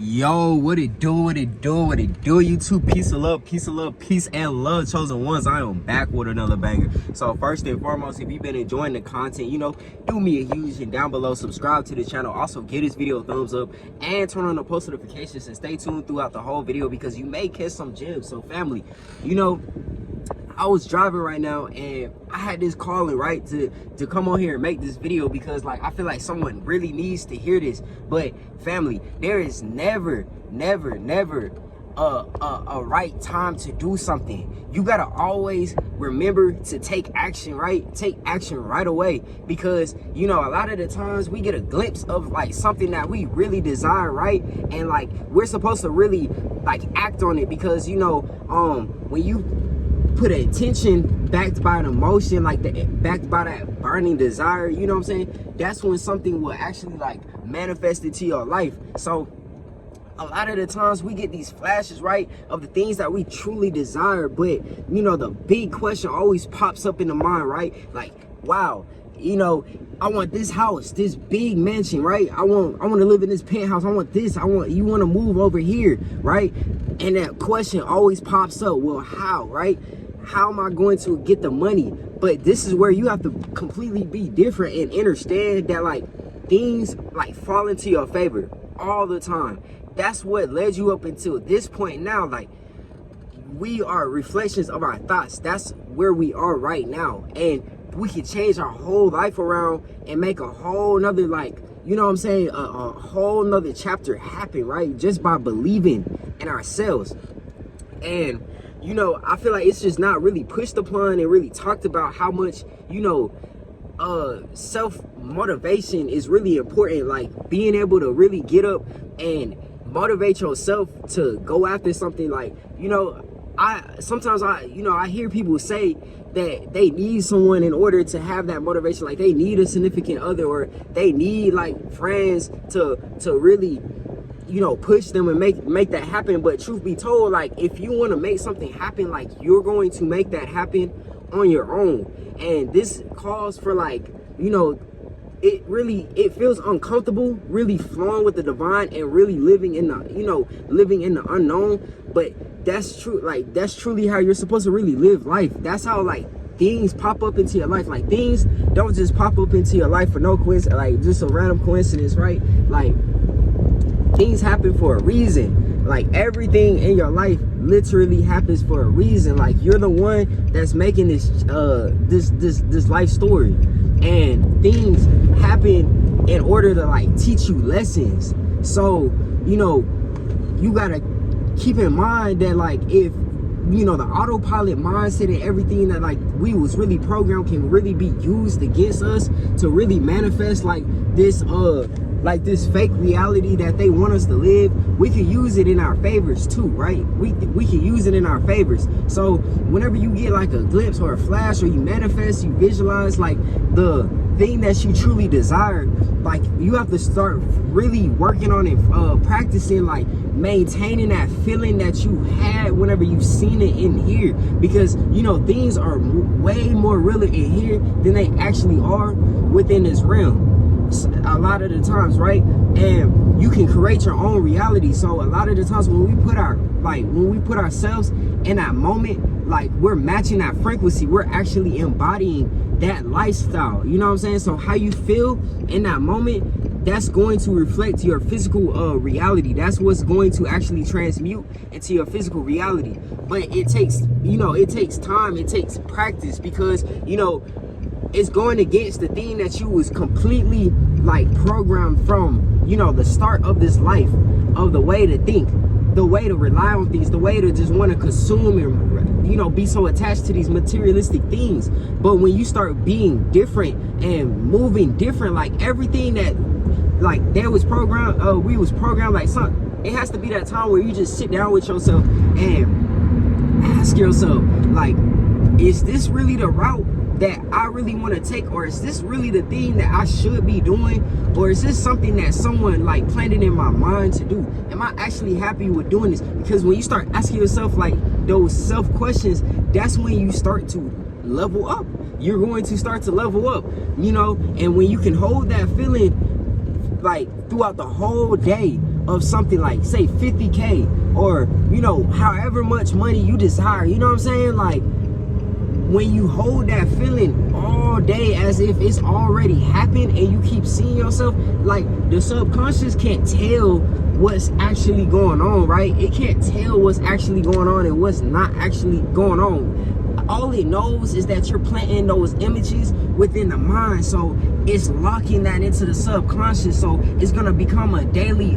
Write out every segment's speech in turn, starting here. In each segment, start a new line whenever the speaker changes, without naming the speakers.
Yo, what it do, YouTube? Peace and love, peace and love, chosen ones. I am back with another banger. So first and foremost, if you've been enjoying the content, do me a huge and down below, subscribe to the channel. Also give this video a thumbs up and turn on the post notifications and stay tuned throughout the whole video because you may catch some gems. So family, I was driving right now and I had this calling, right, to come on here and make this video because I feel like someone really needs to hear this. But family, there is never a right time to do something. You gotta always remember to take action, right? Take action right away, because a lot of the times we get a glimpse of something that we really desire, right? And we're supposed to really act on it, because when you put attention backed by an emotion, backed by that burning desire, you know what I'm saying, that's when something will actually manifest into your life. So a lot of the times we get these flashes, right, of the things that we truly desire, but the big question always pops up in the mind, right? Wow, I want this house, this big mansion, right? I want to live in this penthouse. I want this. You want to move over here, right? And that question always pops up. Well, how, right? How am I going to get the money? But this is where you have to completely be different and understand that things fall into your favor all the time. That's what led you up until this point now. We are reflections of our thoughts. That's where we are right now, and we can change our whole life around and make a whole nother a whole nother chapter happen, right? Just by believing in ourselves. And I feel like it's just not really pushed upon and really talked about how much self-motivation is really important. Being able to really get up and motivate yourself to go after something. I hear people say that they need someone in order to have that motivation. They need a significant other, or they need friends to really push them and make that happen. But truth be told, if you want to make something happen, you're going to make that happen on your own. And this calls for it feels uncomfortable really flowing with the divine and really living in the unknown. But that's true. That's truly how you're supposed to really live life. That's how things pop up into your life. Things don't just pop up into your life for no coincidence, just a random coincidence, right? Things happen for a reason. Everything in your life literally happens for a reason. You're the one that's making this this life story, and things happen in order to teach you lessons. So you gotta keep in mind that if the autopilot mindset and everything that we was really programmed can really be used against us to really manifest this fake reality that they want us to live, we can use it in our favors too, right? We can use it in our favors. So whenever you get a glimpse or a flash, or you manifest, you visualize the thing that you truly desire, you have to start really working on it, practicing, maintaining that feeling that you had whenever you've seen it in here, because things are way more realer in here than they actually are within this realm a lot of the times, right? And you can create your own reality. So a lot of the times when we put ourselves in that moment, we're matching that frequency, we're actually embodying that lifestyle, you know what I'm saying? So how you feel in that moment, that's going to reflect your physical reality. That's what's going to actually transmute into your physical reality. But it takes it takes time, it takes practice, because it's going against the thing that you was completely programmed from the start of this life, of the way to think, the way to rely on things, the way to just want to consume and be so attached to these materialistic things. But when you start being different and moving different, everything that that was programmed, we was programmed something, it has to be that time where you just sit down with yourself and ask yourself, is this really the route that I really want to take, or is this really the thing that I should be doing, or is this something that someone planted in my mind to do? Am I actually happy with doing this? Because when you start asking yourself those self questions, that's when you start to level up. You're going to start to level up, and when you can hold that feeling throughout the whole day, of something like, say, 50K, or, you know, however much money you desire, you know what I'm saying? Like, when you hold that feeling all day as if it's already happened, and you keep seeing yourself, like, the subconscious can't tell what's actually going on, right? It can't tell what's actually going on and what's not actually going on. All it knows is that you're planting those images within the mind, so it's locking that into the subconscious. So it's gonna become a daily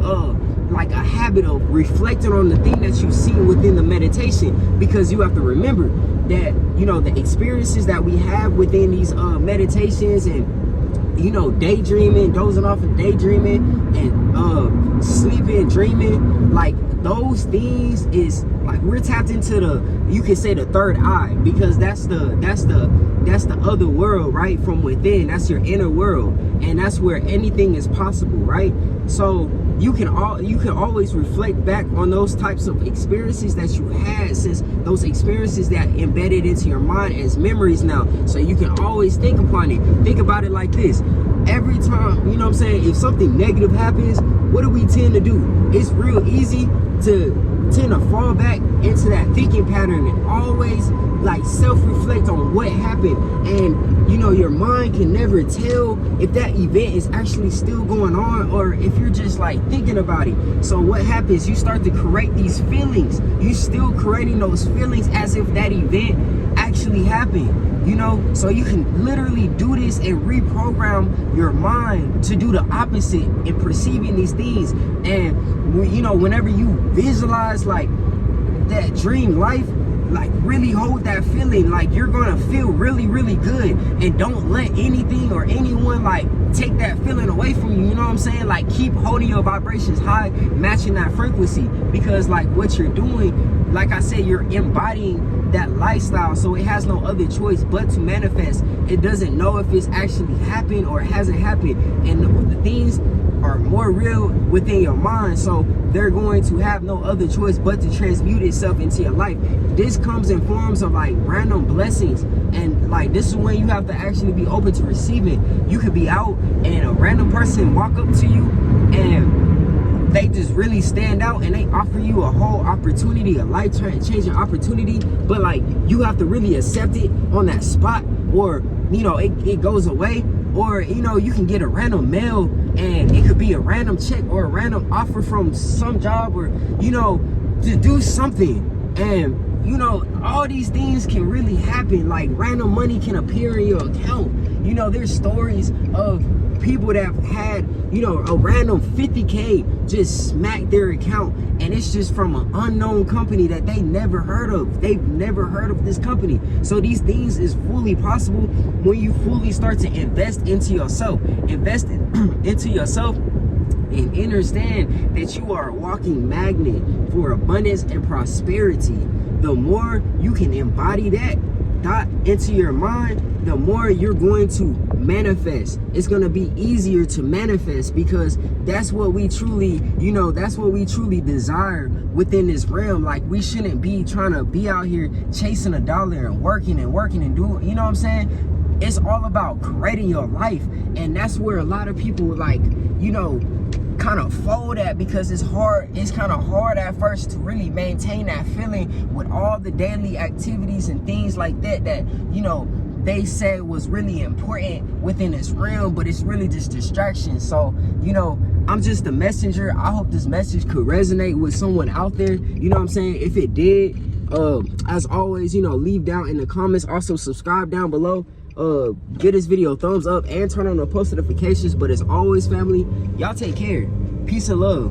like a habit of reflecting on the thing that you see within the meditation, because you have to remember that, you know, the experiences that we have within these meditations, and, you know, daydreaming, dozing off and daydreaming, and sleeping, dreaming, like, those things is like, we're tapped into the, you can say, the third eye, because that's the other world, right, from within. That's your inner world, and that's where anything is possible, right? So you can always reflect back on those types of experiences that you had, since those experiences that embedded into your mind as memories now. So you can always think upon it. Think about it like this: every time, you know what I'm saying, if something negative happens, what do we tend to do? It's real easy to tend to fall back into that thinking pattern and always, like, self-reflect on what happened. And, you know, your mind can never tell if that event is actually still going on, or if you're just, like, thinking about it. So what happens, you start to create these feelings. You're still creating those feelings as if that event actually happened, you know? So you can literally do this and reprogram your mind to do the opposite in perceiving these things. And, you know, whenever you visualize, like, that dream life, like, really hold that feeling, like, you're gonna feel really, really good. And don't let anything or anyone, like, take that feeling away from you, you know what I'm saying? Like, keep holding your vibrations high, matching that frequency, because, like, what you're doing, like I said, you're embodying that lifestyle, so it has no other choice but to manifest. It doesn't know if it's actually happened or hasn't happened, and the things are more real within your mind, so they're going to have no other choice but to transmute itself into your life. This comes in forms of, like, random blessings, and, like, this is when you have to actually be open to receiving. You could be out and a random person walk up to you and they just really stand out, and they offer you a whole opportunity, a life-changing opportunity, but, like, you have to really accept it on that spot, or, you know, it goes away. Or, you know, you can get a random mail, and it could be a random check or a random offer from some job, or, you know, to do something. And, you know, all these things can really happen. Like, random money can appear in your account. You know, there's stories of people that have had, you know, a random 50K just smack their account, and it's just from an unknown company that they never heard of. They've never heard of this company. So these things is fully possible when you fully start to invest into yourself. Invest into yourself, and understand that you are a walking magnet for abundance and prosperity. The more you can embody that thought into your mind, the more you're going to manifest. It's going to be easier to manifest, because that's what we truly, you know, that's what we truly desire within this realm. Like, we shouldn't be trying to be out here chasing a dollar and working and doing, you know what I'm saying? It's all about creating your life. And that's where a lot of people, like, you know, kind of fold at, because it's hard. It's kind of hard at first to really maintain that feeling with all the daily activities and things like that, you know, they said was really important within this realm, but it's really just distraction. So, you know, I'm just a messenger. I hope this message could resonate with someone out there, you know what I'm saying? If it did, as always, you know, leave down in the comments. Also, subscribe down below. Give this video a thumbs up and turn on the post notifications. But as always, family, y'all take care. Peace and love.